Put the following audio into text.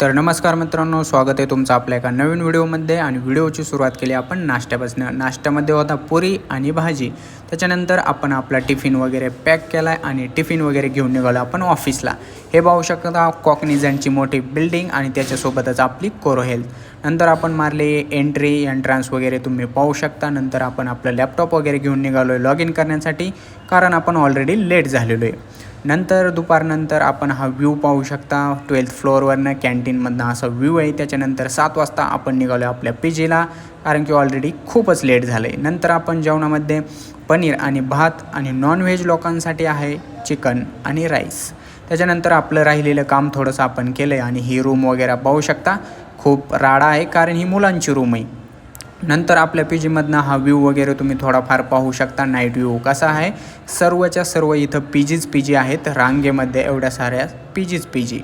तर नमस्कार मित्रांनो, स्वागत आहे तुमचं आपल्या एका नवीन व्हिडिओमध्ये। आणि व्हिडिओची सुरुवात केली आपण नाश्त्यापासून। नाश्त्यामध्ये होता पुरी आणि भाजी। त्याच्यानंतर आपण आपला टिफिन वगैरे पॅक केला आणि टिफिन वगैरे घेऊन निघालो आपण ऑफिसला। हे पाहू शकता कॉग्निझंटची मोठी बिल्डिंग आणि त्याच्यासोबतच आपली कोरो हेल्थ। नंतर आपण मारले एंट्रन्स वगैरे तुम्ही पाहू शकता। नंतर आपण आपलं लॅपटॉप वगैरे घेऊन निघालो आहे लॉग इन करण्यासाठी, कारण आपण ऑलरेडी लेट झालेलो आहे। नंतर दुपारनंतर आपण हा व्ह्यू पाहू शकता 12th फ्लोअरवरनं कॅन्टीनमधनं असा व्ह्यू आहे। त्याच्यानंतर 7 वाजता आपण निघालो आपल्या पीजीला, कारण की ऑलरेडी खूपच लेट झालं आहे। नंतर आपण जेवणामध्ये पनीर आणि भात आणि नॉनव्हेज लोकांसाठी आहे चिकन आणि राईस। त्याच्यानंतर आपलं राहिलेलं काम थोडंसं आपण केलं आहे। आणि ही रूम वगैरे पाहू शकता, खूप राडा आहे कारण ही मुलांची रूम आहे। नंतर आपल्या पी जीमधनं हा व्ह्यू वगैरे तुम्ही थोडाफार पाहू शकता। नाईट व्ह्यू कसा आहे, सर्वच्या सर्व इथं पी जी आहेत रांगेमध्ये, एवढ्या साऱ्या पी जी।